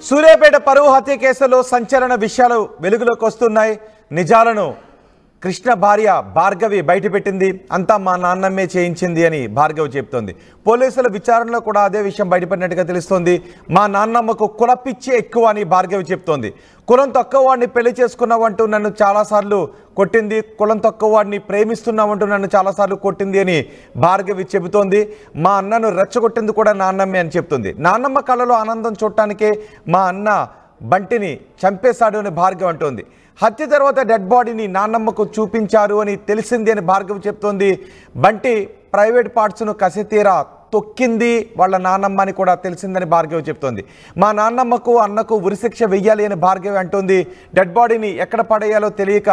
సూర్యాపేట పరువు హత్య కేసులో సంచలన విషయాలు వెలుగులోకి వస్తున్నాయి. నిజాలను కృష్ణ భార్య భార్గవి బయటపెట్టింది. అంతా మా నాన్నమ్మే చేయించింది అని భార్గవి చెప్తోంది. పోలీసుల విచారణలో కూడా అదే విషయం బయటపడినట్టుగా తెలుస్తోంది. మా నాన్నమ్మకు కులపిచ్చి ఎక్కువ అని భార్గవి చెప్తోంది. కులం తక్కువ వాడిని పెళ్లి చేసుకున్నావంటూ నన్ను చాలాసార్లు కొట్టింది, కులం తక్కువ వాడిని ప్రేమిస్తున్నావంటూ నన్ను చాలాసార్లు కొట్టింది అని భార్గవి చెబుతోంది. మా అన్నను రెచ్చగొట్టింది కూడా నాన్నమ్మే అని చెప్తుంది. నాన్నమ్మ కళ్ళలో ఆనందం చూడటానికే మా అన్న బంటిని చంపేశాడు అని భార్గవి అంటోంది. హత్య తర్వాత డెడ్ బాడీని నాన్నమ్మకు చూపించారు అని తెలిసింది అని భార్గవి చెప్తోంది. బంటి ప్రైవేట్ పార్ట్స్ను కసితీరా తొక్కింది వాళ్ళ నాన్నమ్మ అని కూడా తెలిసిందని భార్గవి చెప్తోంది. మా నాన్నమ్మకు అన్నకు ఉరిశిక్ష వెయ్యాలి అని భార్గవి అంటోంది. డెడ్ బాడీని ఎక్కడ పడేయాలో తెలియక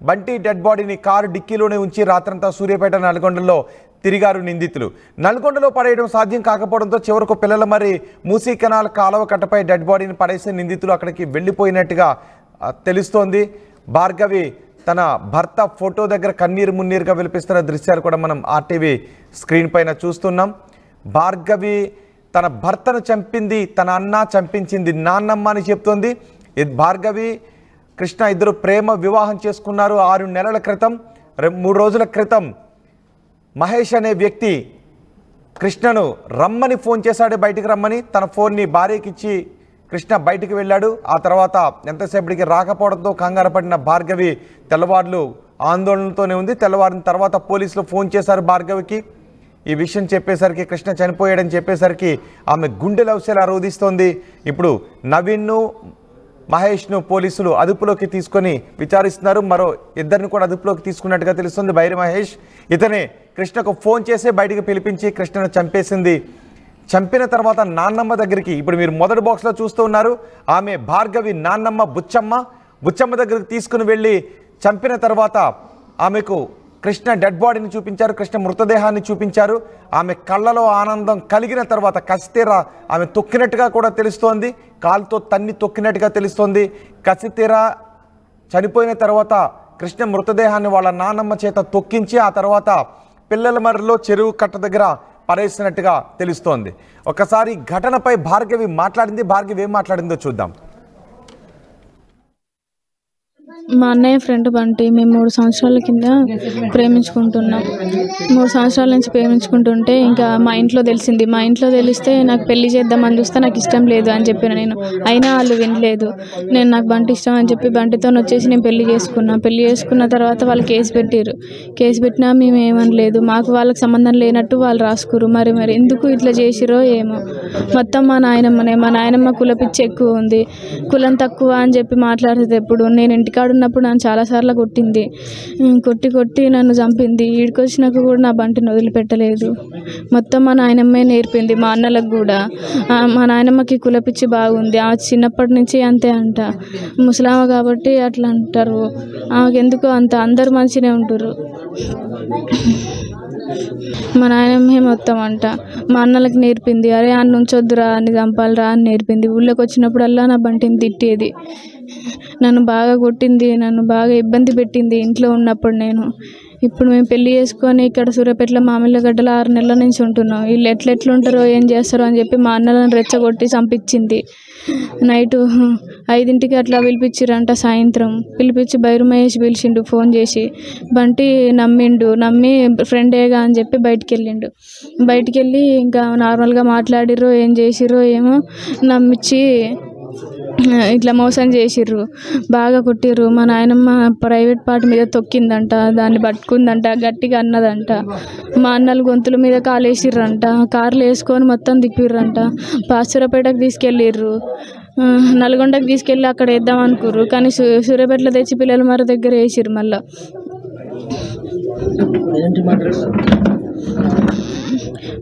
బంటి డెడ్ బాడీని కారు డిక్కీలోనే ఉంచి రాత్రంతా సూర్యాపేట నల్గొండలో తిరిగారు నిందితులు. నల్గొండలో పడేయడం సాధ్యం కాకపోవడంతో చివరకు పిల్లల మరి మూసీ కెనాల్ కాలువ కట్టపై డెడ్ బాడీని పడేసే నిందితులు అక్కడికి వెళ్ళిపోయినట్టుగా తెలుస్తోంది. భార్గవి తన భర్త ఫోటో దగ్గర కన్నీరు మున్నీరుగా విలిపిస్తున్న దృశ్యాలు కూడా మనం ఆర్టీవీ స్క్రీన్ పైన చూస్తున్నాం. భార్గవి తన భర్తను చంపింది తన అన్న, చంపించింది నాన్నమ్మ అని చెప్తోంది. భార్గవి కృష్ణ ఇద్దరు ప్రేమ వివాహం చేసుకున్నారు 6 నెలల క్రితం. 3 రోజుల క్రితం మహేష్ అనే వ్యక్తి కృష్ణను రమ్మని ఫోన్ చేశాడు, బయటికి రమ్మని. తన ఫోన్ని భార్యకిచ్చి కృష్ణ బయటికి వెళ్ళాడు. ఆ తర్వాత ఎంతసేపటికి రాకపోవడంతో కంగారు పడిన భార్గవి తెల్లవారులు ఆందోళనతోనే ఉంది. తెల్లవారిన తర్వాత పోలీసులు ఫోన్ చేశారు భార్గవికి. ఈ విషయం చెప్పేసరికి కృష్ణ చనిపోయాడని చెప్పేసరికి ఆమె గుండె లవసేలా రోధిస్తోంది. ఇప్పుడు నవీన్ను మహేష్ను పోలీసులు అదుపులోకి తీసుకొని విచారిస్తున్నారు. మరో ఇద్దరిని కూడా అదుపులోకి తీసుకున్నట్టుగా తెలుస్తుంది. బైరి మహేష్ ఇతనే కృష్ణకు ఫోన్ చేసి బయటికి పిలిపించి కృష్ణను చంపేసింది. చంపిన తర్వాత నాన్నమ్మ దగ్గరికి, ఇప్పుడు మీరు మొదటి బాక్స్లో చూస్తూ ఉన్నారు, ఆమె భార్గవి నాన్నమ్మ బుచ్చమ్మ దగ్గరికి తీసుకుని వెళ్ళి చంపిన తర్వాత ఆమెకు కృష్ణ డెడ్ బాడీని చూపించారు, కృష్ణ మృతదేహాన్ని చూపించారు. ఆమె కళ్ళలో ఆనందం కలిగిన తర్వాత కసితీరా ఆమె తొక్కినట్టుగా కూడా తెలుస్తోంది, కాలుతో తన్ని తొక్కినట్టుగా తెలుస్తోంది. కసితీరా చనిపోయిన తర్వాత కృష్ణ మృతదేహాన్ని వాళ్ళ నాన్నమ్మ చేత తొక్కించి ఆ తర్వాత పిల్లల మర్రిలో చెరువు కట్ట దగ్గర పడేసినట్టుగా తెలుస్తోంది. ఒకసారి ఘటనపై భార్గవి మాట్లాడింది. భార్గవి ఏం మాట్లాడిందో చూద్దాం. మా అన్నయ్య ఫ్రెండ్ బంటి, మేము 3 సంవత్సరాల కింద ప్రేమించుకుంటున్నాం. 3 సంవత్సరాల నుంచి ప్రేమించుకుంటుంటే ఇంకా మా ఇంట్లో తెలిసింది. మా ఇంట్లో తెలిస్తే నాకు పెళ్లి చేద్దామని చూస్తే నాకు ఇష్టం లేదు అని చెప్పిన నేను. అయినా వాళ్ళు వినలేదు. నాకు బంటి ఇష్టం అని చెప్పి బంటితో వచ్చేసి నేను పెళ్లి చేసుకున్నా. పెళ్లి చేసుకున్న తర్వాత వాళ్ళు కేసు పెట్టారు. కేసు పెట్టినా మేము ఏమనలేదు. మాకు వాళ్ళకి సంబంధం లేనట్టు వాళ్ళు రాసుకురు. మరి ఎందుకు ఇట్లా చేసిరో ఏమో. మొత్తం మా నాయనమ్మ కులపిచ్చి ఎక్కువ ఉంది, కులం తక్కువ అని చెప్పి మాట్లాడేది. ఎప్పుడు నేను ఇంటికాడ ఉన్నప్పుడు నన్ను చాలాసార్లు కొట్టింది. కొట్టి నన్ను చంపింది. ఈడికి వచ్చినాక కూడా నా బంటిని వదిలిపెట్టలేదు. మొత్తం మా నాయనమ్మే నేర్పింది మా అన్నలకు కూడా. మా నాయనమ్మకి కులపిచ్చి బాగుంది. ఆమె చిన్నప్పటి నుంచి అంతే అంట. ముసలామ కాబట్టి అట్లా అంటారు. ఆమెకు ఎందుకో అంత అందరు మంచిగానే ఉంటారు. మా నాయనమ్మే మొత్తం అంట. మా అన్నలకు నేర్పింది, అరే అన్న ఉంచొద్దురా, అన్ని చంపాలిరా అని నేర్పింది. ఊళ్ళోకి వచ్చినప్పుడల్లా నా బంటిని తిట్టేది, నన్ను బాగా కొట్టింది, నన్ను బాగా ఇబ్బంది పెట్టింది ఇంట్లో ఉన్నప్పుడు. ఇప్పుడు మేము పెళ్లి చేసుకొని ఇక్కడ సూర్యాపేటలో మామిళ్ళగడ్డలో 6 నెలల నుంచి ఉంటున్నాం. వీళ్ళు ఎట్లుంటారో ఏం చేస్తారో అని చెప్పి మా అన్నలను రెచ్చగొట్టి చంపించింది. నైటు 5ంటికి అట్లా పిలిపించిరంట. సాయంత్రం పిలిపించి బైరు మహేష్ పిలిచిండు ఫోన్ చేసి. బంటి నమ్మి ఫ్రెండేగా అని చెప్పి బయటికి వెళ్ళి ఇంకా నార్మల్గా మాట్లాడిర్రో ఏం చేసిర్రో ఏమో, నమ్మించి ఇట్లా మోసం చేసిర్రు, బాగా కొట్టిర్రు. మా నాయనమ్మ ప్రైవేట్ పార్ట్ మీద తొక్కిందంట, దాన్ని పట్టుకుందంట, గట్టిగా అన్నదంట. మా అన్నలు గొంతుల మీద కాలేసిర్రంట, కార్లు వేసుకొని మొత్తం తిప్పిర్రంట. సూర్యాపేటకు తీసుకెళ్ళిర్రు, నల్గొండకు తీసుకెళ్ళి అక్కడ వేద్దాం అనుకుర్రు. కానీ సూర్యాపేటలో తెచ్చి పిల్లల మర దగ్గర వేసిర్రు. మళ్ళా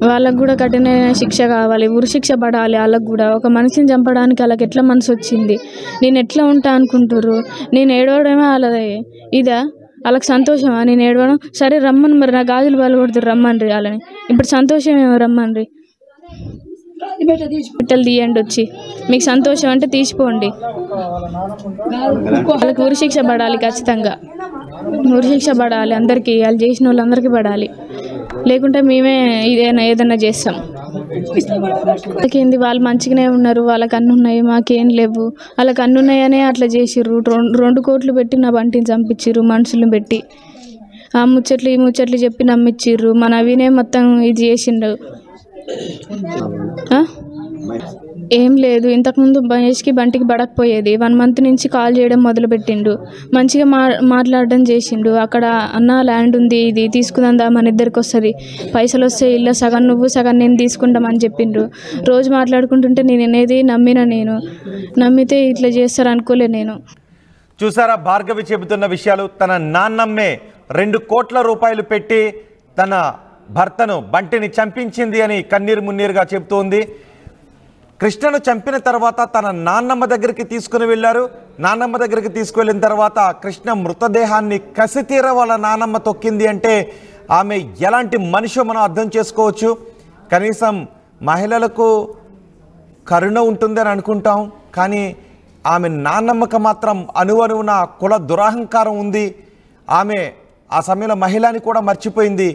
వాళ్ళకు కూడా కఠినమైన శిక్ష కావాలి, ఉరిశిక్ష పడాలి. వాళ్ళకు కూడా ఒక మనిషిని చంపడానికి వాళ్ళకి ఎట్లా మనసు వచ్చింది? నేను ఎట్లా ఉంటా అనుకుంటారు? నేను ఏడవడమే వాళ్ళదే ఇదా? వాళ్ళకి సంతోషమా నేను ఏడవడం? సరే రమ్మని, మరి నా గాజులు వాళ్ళు కొడుతారు రమ్మని వాళ్ళని. ఇప్పుడు సంతోషం ఏమో రమ్మని. బిడ్డలు తీయండి వచ్చి, మీకు సంతోషం అంటే తీసిపోండి. వాళ్ళకి ఉరిశిక్ష పడాలి, ఖచ్చితంగా ఉరిశిక్ష పడాలి అందరికీ. వాళ్ళు చేసిన వాళ్ళందరికీ పడాలి, లేకుంటే మేమే ఏదైనా చేస్తాం. వాళ్ళకేంది, వాళ్ళు మంచిగానే ఉన్నారు, వాళ్ళకి అన్నీ ఉన్నాయి, మాకేం లేవు, వాళ్ళకి అన్నీ ఉన్నాయనే అట్లా చేసిర్రు. 2 కోట్లు పెట్టి నా బంటిని చంపించిర్రు మనుషులను పెట్టి. ఆ ముచ్చట్లు ఈ ముచ్చట్లు చెప్పి నమ్మిచ్చిర్రు. మా నవీనే మొత్తం ఇది చేసిండు. ఏం లేదు, ఇంతకుముందు మహేష్కి బంటికి పడకపోయేది. 1 మంత్ నుంచి కాల్ చేయడం మొదలుపెట్టిండు. మంచిగా మాట్లాడడం చేసిండు. అక్కడ అన్న ల్యాండ్ ఉంది, ఇది తీసుకుందా మన ఇద్దరికి వస్తుంది, పైసలు వస్తే ఇల్లు సగం నువ్వు సగం నేను తీసుకుంటామని చెప్పిండ్రు. రోజు మాట్లాడుకుంటుంటే నేను అనేది నమ్మితే ఇట్లా చేస్తారు అనుకోలే నేను. చూసారా భార్గవి చెబుతున్న విషయాలు? తన నాన్నమ్మే 2 కోట్ల రూపాయలు పెట్టి తన భర్తను బంటిని చంపించింది అని కన్నీరు మున్నీరుగా చెబుతోంది. కృష్ణను చంపిన తర్వాత తన నాన్నమ్మ దగ్గరికి తీసుకుని వెళ్ళారు. నాన్నమ్మ దగ్గరికి తీసుకువెళ్ళిన తర్వాత కృష్ణ మృతదేహాన్ని కసితీర వాళ్ళ నాన్నమ్మ తొక్కింది అంటే ఆమె ఎలాంటి మనిషో మనం అర్థం చేసుకోవచ్చు. కనీసం మహిళలకు కరుణ ఉంటుందని అనుకుంటాం, కానీ ఆమె నాన్నమ్మకు మాత్రం అణువణువున కుల దురహంకారం ఉంది. ఆమె ఆ సమయంలో మహిళని కూడా మర్చిపోయింది.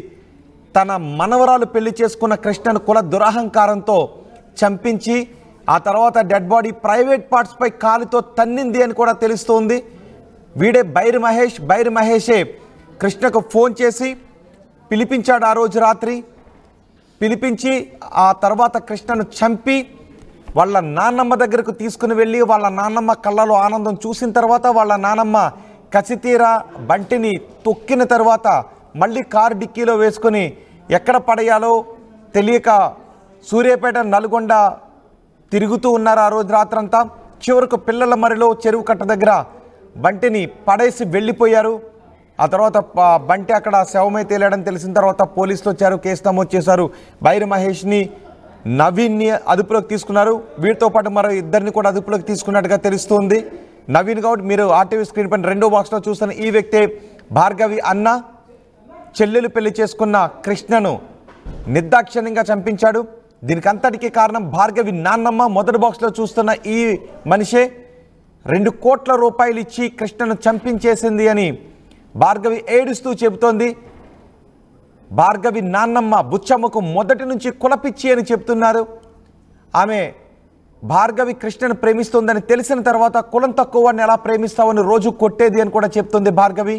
తన మనవరాలు పెళ్లి చేసుకున్న కృష్ణను కుల దురహంకారంతో చంపించి ఆ తర్వాత డెడ్ బాడీ ప్రైవేట్ పార్ట్స్పై కాలుతో తన్నింది అని కూడా తెలుస్తోంది. వీడే బైరి మహేషే కృష్ణకు ఫోన్ చేసి పిలిపించాడు ఆ రోజు రాత్రి. పిలిపించి ఆ తర్వాత కృష్ణను చంపి వాళ్ళ నాన్నమ్మ దగ్గరకు తీసుకుని వెళ్ళి వాళ్ళ నాన్నమ్మ కళ్ళలో ఆనందం చూసిన తర్వాత వాళ్ళ నాన్నమ్మ కసితీరా బంటిని తొక్కిన తర్వాత మళ్ళీ కారు డిక్కీలో వేసుకొని ఎక్కడ పడేయాలో తెలియక సూర్యాపేట నల్గొండ తిరుగుతూ ఉన్నారు ఆ రోజు రాత్రంతా. చివరకు పిల్లల మరిలో చెరువు కట్ట దగ్గర బంటిని పడేసి వెళ్ళిపోయారు. ఆ తర్వాత బంటి అక్కడ శవమై తేలాడని తెలిసిన తర్వాత పోలీసులు వచ్చారు, కేసు నమోదు చేశారు. బైరి మహేష్ని నవీన్ని అదుపులోకి తీసుకున్నారు. వీటితో పాటు మరో 2 కూడా అదుపులోకి తీసుకున్నట్టుగా తెలుస్తోంది. నవీన్ గౌడ్, మీరు ఆర్టీవీ స్క్రీన్ పైన 2వ బాక్స్లో చూస్తున్న ఈ వ్యక్తే భార్గవి అన్న. చెల్లెలు పెళ్లి చేసుకున్న కృష్ణను నిర్దాక్షిణ్యంగా చంపించాడు. దీనికి అంతటికీ కారణం భార్గవి నాన్నమ్మ. మొదటి బాక్స్లో చూస్తున్న ఈ మనిషే 2 కోట్ల రూపాయలు ఇచ్చి కృష్ణను చంపించేసింది అని భార్గవి ఏడుస్తూ చెబుతోంది. భార్గవి నాన్నమ్మ బుచ్చమ్మకు మొదటి నుంచి కులపిచ్చి అని చెప్తున్నారు. ఆమె భార్గవి కృష్ణను ప్రేమిస్తోందని తెలిసిన తర్వాత కులం తక్కువ వాడిని ఎలా ప్రేమిస్తావని రోజు కొట్టేది అని కూడా చెప్తుంది భార్గవి.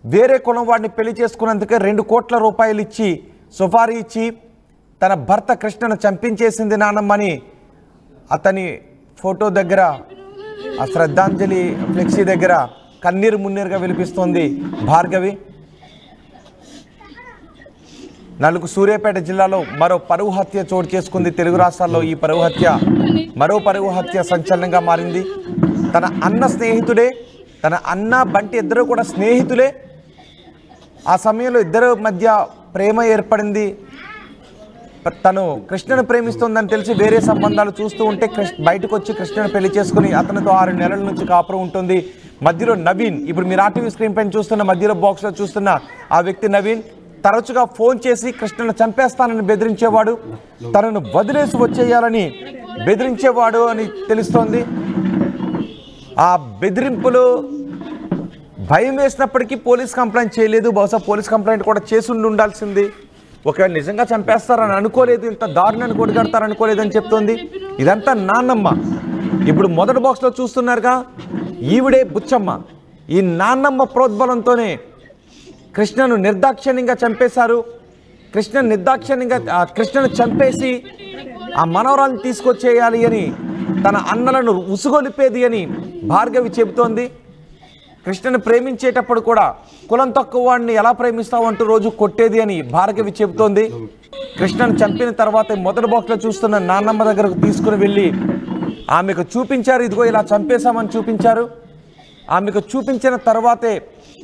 వేరే కులం వాడిని పెళ్లి చేసుకున్నందుకే 2 కోట్ల రూపాయలు ఇచ్చి సుపారీ ఇచ్చి తన భర్త కృష్ణను చంపించేసింది నాన్నమ్మని అతని ఫోటో దగ్గర, ఆ శ్రద్ధాంజలి ఫ్లెక్సీ దగ్గర కన్నీరు మున్నీరుగా విలిపిస్తోంది భార్గవి. సూర్యాపేట జిల్లాలో మరో పరువు హత్య చోటు చేసుకుంది. తెలుగు రాష్ట్రాల్లో ఈ మరో పరువు హత్య సంచలనంగా మారింది. తన అన్న స్నేహితుడే, తన అన్న బంటి ఇద్దరు కూడా స్నేహితులే. ఆ సమయంలో ఇద్దరు మధ్య ప్రేమ ఏర్పడింది. తను కృష్ణను ప్రేమిస్తుందని తెలిసి వేరే సంబంధాలు చూస్తూ ఉంటే బయటకు వచ్చి కృష్ణను పెళ్లి చేసుకుని అతనితో 6 నెలల నుంచి కాపురం ఉంటుంది. మధ్యలో నవీన్, ఇప్పుడు మీరు ఆర్టీవీ స్క్రీన్ పైన చూస్తున్న మధ్యలో బాక్స్లో చూస్తున్న ఆ వ్యక్తి నవీన్ తరచుగా ఫోన్ చేసి కృష్ణను చంపేస్తానని బెదిరించేవాడు, తనను వదిలేసి వచ్చేయాలని బెదిరించేవాడు అని తెలుస్తోంది. ఆ బెదిరింపులు భయం వేసినప్పటికీ పోలీస్ కంప్లైంట్ చేయలేదు. బహుశా పోలీస్ కంప్లైంట్ కూడా చేసి ఉండాల్సింది. ఒకవేళ నిజంగా చంపేస్తారని అనుకోలేదు, ఇంత దారుణాన్ని కొడిగడతారనుకోలేదని చెప్తోంది. ఇదంతా నాన్నమ్మ. ఇప్పుడు మొదటి బాక్స్లో చూస్తున్నారుగా, ఈవిడే బుచ్చమ్మ. ఈ నాన్నమ్మ ప్రోద్బలంతోనే కృష్ణను నిర్దాక్షిణ్యంగా చంపేశారు. కృష్ణను చంపేసి ఆ మనవరాలను తీసుకొచ్చేయాలి అని తన అన్నలను ఉసుగొలిపేది అని భార్గవి చెబుతోంది. కృష్ణను ప్రేమించేటప్పుడు కూడా కులం తక్కువ వాడిని ఎలా ప్రేమిస్తావు అంటూ రోజు కొట్టేది అని భార్గవి చెబుతోంది. కృష్ణను చంపిన తర్వాత మొదటి బాక్స్లో చూస్తున్న నాన్నమ్మ దగ్గరకు తీసుకుని వెళ్ళి ఆమెకు చూపించారు. ఇదిగో ఇలా చంపేశామని చూపించారు. ఆమెకు చూపించిన తర్వాతే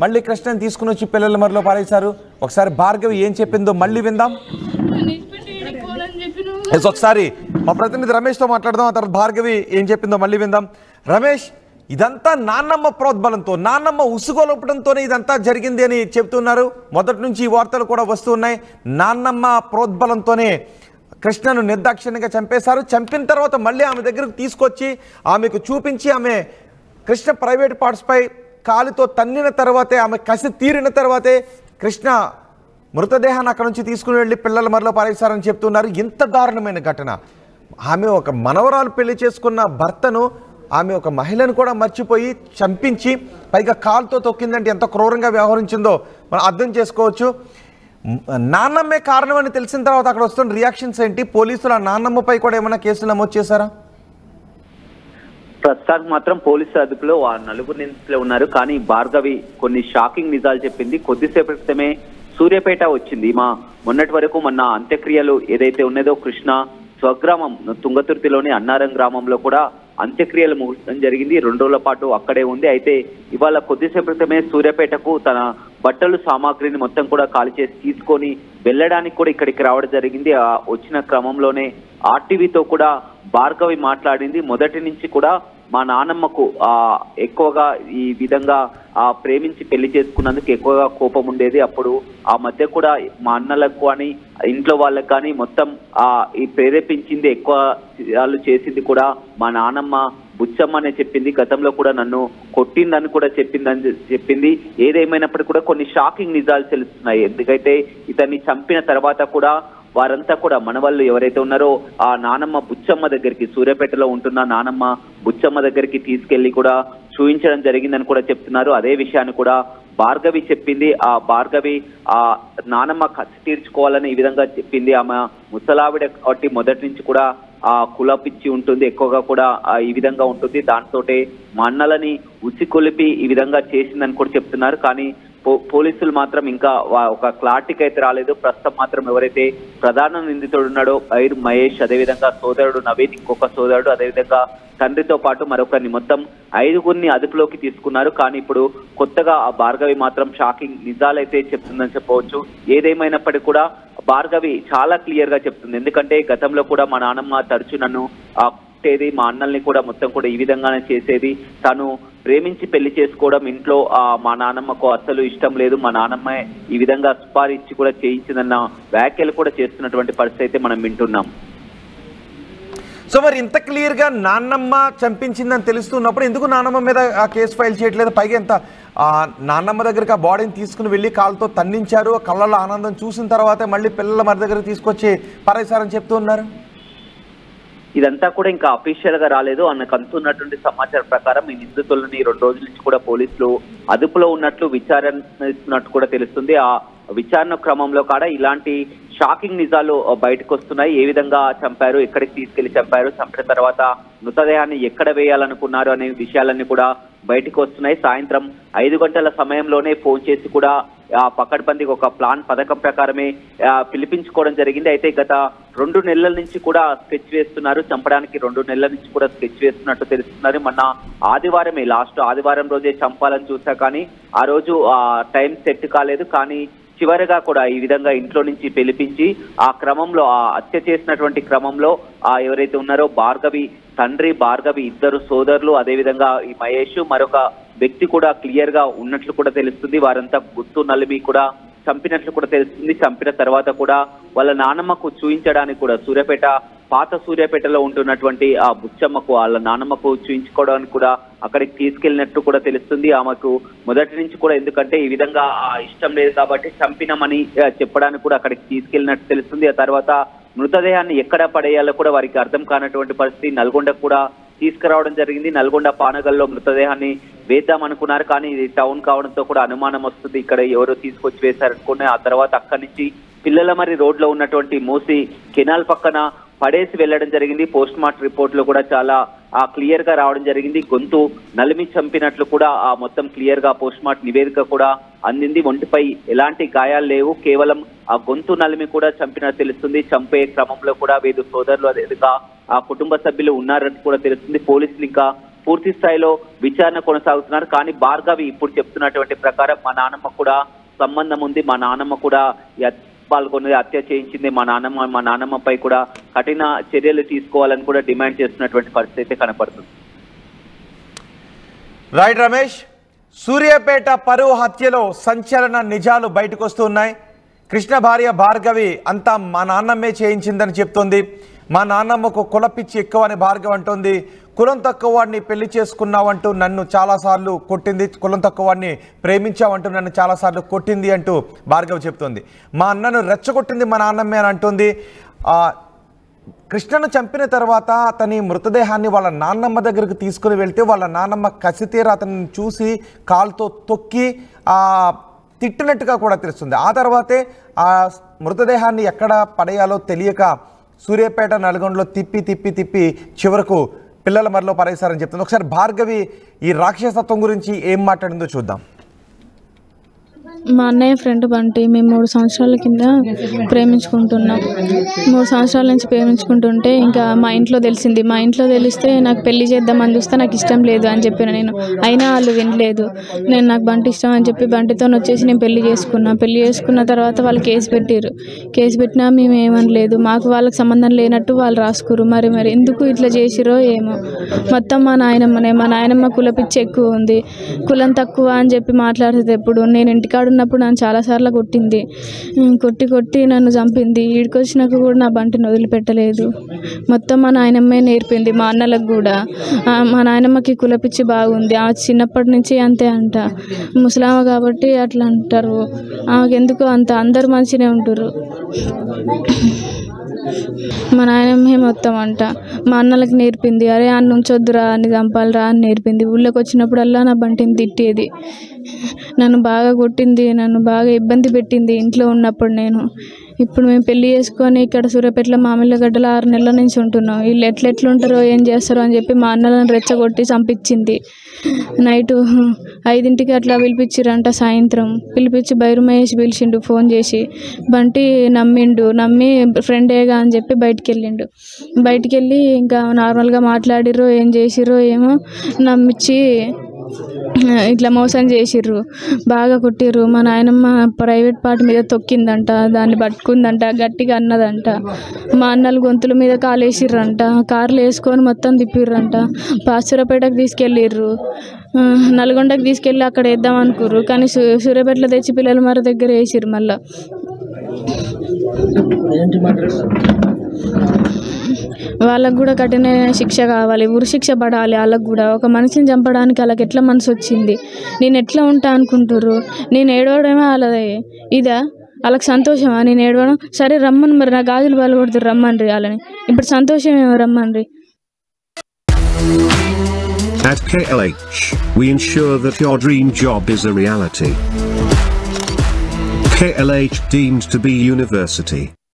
మళ్ళీ కృష్ణను తీసుకుని వచ్చి పిల్లల మరిలో పారేశారు. ఒకసారి భార్గవి ఏం చెప్పిందో మళ్ళీ విందాం. ఒకసారి మా ప్రతినిధి రమేష్తో మాట్లాడదాం. ఆ తర్వాత భార్గవి ఏం చెప్పిందో మళ్ళీ విందాం. రమేష్, ఇదంతా నాన్నమ్మ ప్రోద్బలంతో, నాన్నమ్మ ఉసుగొలపడంతోనే ఇదంతా జరిగింది అని చెప్తున్నారు. మొదటి నుంచి ఈ వార్తలు కూడా వస్తున్నాయి. నాన్నమ్మ ప్రోద్బలంతోనే కృష్ణను నిర్దాక్షిణ్యంగా చంపేశారు. చంపిన తర్వాత మళ్ళీ ఆమె దగ్గరకు తీసుకొచ్చి ఆమెకు చూపించి ఆమె కృష్ణ ప్రైవేట్ పార్ట్స్పై కాలుతో తన్నిన తర్వాతే, ఆమె కసి తీరిన తర్వాతే కృష్ణ మృతదేహాన్ని అక్కడ నుంచి తీసుకుని వెళ్ళి పిల్లల మరిలో పారేశారని చెప్తున్నారు. ఇంత దారుణమైన ఘటన. ఆమె ఒక మనవరాలు పెళ్లి చేసుకున్న భర్తను, ఆమె ఒక మహిళను కూడా మర్చిపోయి చంపించి పైగా కాలుతో తొక్కిందంటే ఎంత క్రూరంగా వ్యవహరించిందో మనం అర్థం చేసుకోవచ్చు. నాన్నమ్మే కారణం అని తెలిసిన తర్వాత అక్కడ వస్తున్న రియాక్షన్స్ ఏంటి? పోలీసులు ఆ నాన్నమ్మపై కూడా ఏమైనా కేసులు నమోదు చేశారా? ప్రస్తుతానికి మాత్రం పోలీసు అదుపులో ఆ నలుగురు నిందితులు ఉన్నారు. కానీ భార్గవి కొన్ని షాకింగ్ నిజాలు చెప్పింది. కొద్దిసేపటి క్రితమే సూర్యాపేట వచ్చింది. మొన్నటి వరకు మొన్న అంత్యక్రియలు ఏదైతే ఉన్నదో కృష్ణ స్వగ్రామం తుంగతుర్తిలోని అన్నారం గ్రామంలో కూడా అంత్యక్రియలు ముగియడం జరిగింది. 2 రోజుల పాటు అక్కడే ఉంది. అయితే ఇవాళ కొద్దిసేపు క్రితమే సూర్యాపేటకు తన బట్టలు సామాగ్రిని మొత్తం కూడా ఖాళీ చేసి తీసుకొని వెళ్ళడానికి కూడా ఇక్కడికి రావడం జరిగింది. వచ్చిన క్రమంలోనే ఆర్టీవీతో కూడా భార్గవి మాట్లాడింది. మొదటి నుంచి కూడా మా నాన్నమ్మకు ఎక్కువగా ఈ విధంగా ప్రేమించి పెళ్లి చేసుకున్నందుకు ఎక్కువగా కోపం ఉండేది. అప్పుడు ఆ మధ్య కూడా మా అన్నలకు కానీ ఇంట్లో వాళ్ళకి కానీ మొత్తం ఈ ప్రేరేపించింది, ఎక్కువ వాళ్ళు చేసింది కూడా మా నాన్నమ్మ బుచ్చమ్మ అనే చెప్పింది. గతంలో కూడా నన్ను కొట్టిందని కూడా చెప్పింది. ఏదేమైనప్పటికీ కూడా కొన్ని షాకింగ్ నిజాలు తెలుస్తున్నాయి. ఎందుకైతే ఇతన్ని చంపిన తర్వాత కూడా వారంతా కూడా మన వాళ్ళు ఎవరైతే ఉన్నారో ఆ నానమ్మ బుచ్చమ్మ దగ్గరికి, సూర్యాపేటలో ఉంటున్న నానమ్మ బుచ్చమ్మ దగ్గరికి తీసుకెళ్లి కూడా చూపించడం జరిగిందని కూడా చెప్తున్నారు. అదే విషయాన్ని కూడా భార్గవి చెప్పింది. ఆ భార్గవి ఆ నానమ్మ కసి తీర్చుకోవాలని ఈ విధంగా చెప్పింది. ఆమె ముసలావిడ కాబట్టి మొదటి నుంచి కూడా ఆ కులపిచ్చి ఉంటుంది, ఎక్కువగా కూడా ఈ విధంగా ఉంటుంది. దాంతోటే మా అన్నలని ఉసికొలిపి ఈ విధంగా చేసిందని కూడా చెప్తున్నారు. కానీ పోలీసులు మాత్రం ఇంకా ఒక క్లారిటీకి అయితే రాలేదు. ప్రస్తుతం మాత్రం ఎవరైతే ప్రధాన నిందితుడు ఉన్నాడో ఐర్ మహేష్, అదేవిధంగా సోదరుడు నవీన్, ఇంకొక సోదరుడు, అదేవిధంగా తండ్రితో పాటు మరొకరిని మొత్తం 5గురిని అదుపులోకి తీసుకున్నారు. కానీ ఇప్పుడు కొత్తగా ఆ భార్గవి మాత్రం షాకింగ్ నిజాలైతే చెప్తుందని చెప్పవచ్చు. ఏదేమైనప్పటికీ కూడా భార్గవి చాలా క్లియర్ గా చెప్తుంది. ఎందుకంటే గతంలో కూడా మా నాన్నమ్మ తరచు నన్ను కొట్టేది, మా అన్నల్ని కూడా మొత్తం కూడా ఈ విధంగానే చేసేది. తను ప్రేమించి పెళ్లి చేసుకోవడం ఇంట్లో మా నాన్నమ్మకు అస్సలు ఇష్టం లేదు, మా నాన్నమ్మ ఈ విధంగా సుపారిచ్చి కూడా చేయించిందన్న వ్యాఖ్యలు కూడా చేస్తున్నటువంటి పరిస్థితి అయితే మనం వింటున్నాం. సో మరి ఇంత క్లియర్గా నాన్నమ్మ చంపించిందని తెలుస్తున్నప్పుడు ఎందుకు నాన్నమ్మ మీద ఆ కేసు ఫైల్ చేయట్లేదు? పైగా ఎంత నాన్నమ్మ దగ్గరికి ఆ బాడీని తీసుకుని వెళ్ళి కాలుతో తన్నించారు, కళ్ళలో ఆనందం చూసిన తర్వాత మళ్ళీ పిల్లల మరి దగ్గర తీసుకొచ్చి పారేశారని చెప్తూ ఉన్నారు. ఇదంతా కూడా ఇంకా అఫీషియల్ గా రాలేదు. అన్నకు అందుతున్నటువంటి సమాచారం ప్రకారం ఈ నిందితులని 2 రోజుల నుంచి కూడా పోలీసులు అదుపులో ఉన్నట్లు విచారిస్తున్నట్టు కూడా తెలుస్తుంది. ఆ విచారణ క్రమంలో కూడా ఇలాంటి షాకింగ్ నిజాలు బయటకు వస్తున్నాయి. ఏ విధంగా చంపారు, ఎక్కడికి తీసుకెళ్లి చంపారు, చంపిన తర్వాత మృతదేహాన్ని ఎక్కడ వేయాలనుకున్నారు అనే విషయాలన్నీ కూడా బయటకు వస్తున్నాయి. సాయంత్రం 5 గంటల సమయంలోనే ఫోన్ చేసి కూడా పకడ్బందీకి ఒక పథకం ప్రకారమే పిలిపించుకోవడం జరిగింది. అయితే గత 2 నెలల నుంచి కూడా స్కెచ్ వేస్తున్నారు, చంపడానికి 2 నెలల నుంచి కూడా స్కెచ్ వేస్తున్నట్టు తెలుస్తున్నారు. మొన్న ఆదివారమే, లాస్ట్ ఆదివారం రోజే చంపాలని చూసా, కానీ ఆ రోజు టైం సెట్ కాలేదు. కానీ చివరిగా కూడా ఈ విధంగా ఇంట్లో నుంచి పిలిపించి ఆ క్రమంలో హత్య చేసినటువంటి క్రమంలో ఎవరైతే ఉన్నారో భార్గవి తండ్రి, భార్గవి ఇద్దరు సోదరులు, అదేవిధంగా ఈ మహేష్ మరొక వ్యక్తి కూడా క్లియర్ గా ఉన్నట్లు కూడా తెలుస్తుంది. వారంతా గుర్తు నలిమి కూడా చంపినట్లు కూడా తెలుస్తుంది. చంపిన తర్వాత కూడా వాళ్ళ నాన్నమ్మకు చూయించడానికి కూడా పాత సూర్యాపేటలో ఉంటున్నటువంటి ఆ బుచ్చమ్మకు, వాళ్ళ నాన్నమ్మకు చూయించుకోవడానికి కూడా అక్కడికి తీసుకెళ్ళినట్టు కూడా తెలుస్తుంది. ఆమెకు మొదటి నుంచి కూడా, ఎందుకంటే ఈ విధంగా ఇష్టం లేదు కాబట్టి చంపినమని చెప్పడానికి కూడా అక్కడికి తీసుకెళ్ళినట్టు తెలుస్తుంది. ఆ తర్వాత మృతదేహాన్ని ఎక్కడ పడేయాలో కూడా వారికి అర్థం కానటువంటి పరిస్థితి. నల్గొండకు కూడా తీసుకురావడం జరిగింది. నల్గొండ పానగల్లో మృతదేహాన్ని వేద్దామనుకున్నారు, కానీ ఇది టౌన్ కావడంతో కూడా అనుమానం వస్తుంది, ఇక్కడ ఎవరో తీసుకొచ్చి వేశారనుకుని. ఆ తర్వాత అక్కడి నుంచి పిల్లల మరి రోడ్లో ఉన్నటువంటి మూసి కెనాల్ పక్కన పడేసి వెళ్లడం జరిగింది. పోస్ట్ మార్టం రిపోర్ట్ లో కూడా చాలా క్లియర్ గా రావడం జరిగింది. గొంతు నలిమి చంపినట్లు కూడా మొత్తం క్లియర్ గా పోస్ట్ మార్టం నివేదిక కూడా అందింది. ఒంటిపై ఎలాంటి గాయాలు లేవు, కేవలం ఆ గొంతు నలిమి కూడా చంపినట్టు తెలుస్తుంది. చంపే క్రమంలో కూడా 5 సోదరులు, అదేవిధంగా ఆ కుటుంబ సభ్యులు ఉన్నారని కూడా తెలుస్తుంది. పోలీసులు ఇంకా పూర్తి స్థాయిలో విచారణ కొనసాగుతున్నారు. కానీ భార్గవి ఇప్పుడు చెప్తున్నటువంటి ప్రకారం మా నాన్నమ్మ కూడా సంబంధం ఉంది, మా నాన్నమ్మ కూడా పాల్గొన్నది, హత్య చేయించింది మా నాన్నమ్మపై కూడా కఠిన చర్యలు తీసుకోవాలని కూడా డిమాండ్ చేస్తున్నటువంటి పరిస్థితి కనపడుతుంది. రైట్ రమేష్, సూర్యాపేట పరువు హత్యలో సంచలన నిజాలు బయటకు వస్తున్నాయి. కృష్ణ భార్య భార్గవి అంతా మా నాన్నమ్మే చేయించిందని చెప్తోంది. మా నాన్నమ్మకు కులపిచ్చి ఎక్కువ అని భార్గవి అంటోంది. కులం తక్కువ వాడిని పెళ్లి చేసుకున్నావంటూ నన్ను చాలాసార్లు కొట్టింది, కులం తక్కువ వాడిని ప్రేమించావంటూ నన్ను చాలాసార్లు కొట్టింది అంటూ భార్గవి చెప్తోంది. మా అన్నను రెచ్చగొట్టింది మా నాన్నమ్మే అని అంటోంది. కృష్ణను చంపిన తర్వాత అతని మృతదేహాన్ని వాళ్ళ నాన్నమ్మ దగ్గరకు తీసుకుని వెళ్తే వాళ్ళ నాన్నమ్మ కసితీర అతన్ని చూసి కాలుతో తొక్కి తిట్టినట్టుగా కూడా తెలుస్తుంది. ఆ తర్వాతే ఆ మృతదేహాన్ని ఎక్కడ పడేయాలో తెలియక సూర్యాపేట, నల్గొండలో తిప్పి చివరకు పిల్లల మరిలో పడేశారని చెప్తుంది. ఒకసారి భార్గవి ఈ రాక్షసత్వం గురించి ఏం మాట్లాడిందో చూద్దాం. మా అన్నయ్య ఫ్రెండ్ బంటి, మేము 3 సంవత్సరాల కింద ప్రేమించుకుంటున్నాం. 3 సంవత్సరాల నుంచి ప్రేమించుకుంటుంటే ఇంకా మా ఇంట్లో తెలిసింది. మా ఇంట్లో తెలిస్తే నాకు పెళ్లి చేద్దామని చూస్తే నాకు ఇష్టం లేదు అని చెప్పిన నేను. అయినా వాళ్ళు వినలేదు. నాకు బంటి ఇష్టం అని చెప్పి బంటితో వచ్చేసి నేను పెళ్లి చేసుకున్న తర్వాత వాళ్ళు కేసు పెట్టినా మేము ఏమనలేదు. మాకు వాళ్ళకి సంబంధం లేనట్టు వాళ్ళు రాసుకురు. మరి ఎందుకు ఇట్లా చేసిరో ఏమో. మొత్తం మా నాయనమ్మ కులపిచ్చి ఎక్కువ ఉంది, కులం తక్కువ అని చెప్పి మాట్లాడుతుంది. ఎప్పుడు నేను ఇంటికాడు ఉన్నప్పుడు నన్ను చాలాసార్లు కొట్టి నన్ను చంపింది. ఈడికి వచ్చినాక కూడా నా బంటిని వదిలిపెట్టలేదు. మొత్తం మా నాయనమ్మే నేర్పింది. మా అన్నలకు కూడా మా నాయనమ్మకి కులపిచ్చి బాగుంది. ఆమె చిన్నప్పటి నుంచి అంతే అంట. ముసలామ కాబట్టి అట్లా అంటారు. ఆమెకు ఎందుకు అంత అందరు మంచిగానే ఉంటారు. మా నాయనమ్మే మొత్తం అంట. మా అన్నలకు నేర్పింది. అరే అన్న ఉంచొద్దురా, అన్ని చంపాలిరా అని నేర్పింది. ఊళ్ళోకి వచ్చినప్పుడల్లా నా బంటిని తిట్టేది. నన్ను బాగా కొట్టింది, నన్ను బాగా ఇబ్బంది పెట్టింది ఇంట్లో ఉన్నప్పుడు. ఇప్పుడు మేము పెళ్లి చేసుకొని ఇక్కడ సూర్యాపేటలో మామిళ్ళగడ్డలో 6 నెలల నుంచి ఉంటున్నాం. వీళ్ళు ఎట్లుంటారో ఏం చేస్తారో అని చెప్పి మా అన్నలను రెచ్చగొట్టి చంపించింది. నైటు 5ంటికి అట్లా పిలిపించిరంట. సాయంత్రం పిలిపించి బైరుమహేష్ పిలిచిండు ఫోన్ చేసి. బంటి నమ్మి ఫ్రెండేగా అని చెప్పి బయటికి వెళ్ళి ఇంకా నార్మల్గా మాట్లాడిర్రో ఏం చేసిర్రో ఏమో నమ్మించి ఇట్లా మోసం చేసిర్రు. బాగా కొట్టిర్రు. మా నాయనమ్మ ప్రైవేట్ పార్ట్ మీద తొక్కిందంట, దాన్ని పట్టుకుందంట, గట్టిగా అన్నదంట. మా అన్నలు గొంతుల మీద కాలేసిర్రంట. కార్లు వేసుకొని మొత్తం తిప్పిర్రంట. సూర్యాపేటకు తీసుకెళ్ళిర్రు. నల్గొండకు తీసుకెళ్ళి అక్కడ వేద్దాం అనుకుర్రు. కానీ సూర్యాపేటలో తెచ్చి పిల్లల మరి దగ్గర వేసిర్రు. మళ్ళా వాళ్ళకు కూడా కఠిన శిక్ష కావాలి, ఉరి శిక్ష పడాలి. వాళ్ళకు కూడా ఒక మనిషిని చంపడానికి వాళ్ళకి ఎట్లా మనసు వచ్చింది? నేను ఎట్లా ఉంటా అనుకుంటుర్రు? నేను ఏడవడమే వాళ్ళది ఇదా? వాళ్ళకి సంతోషమా నేను ఏడవడం? సరే రమ్మని, మరి నా గాజులు బలపడుతురు, రమ్మన్రి వాళ్ళని. ఇప్పుడు సంతోషం ఏమో, రమ్మన్రి. At KLH, we ensure that your dream job is a reality. KLH deemed to be university.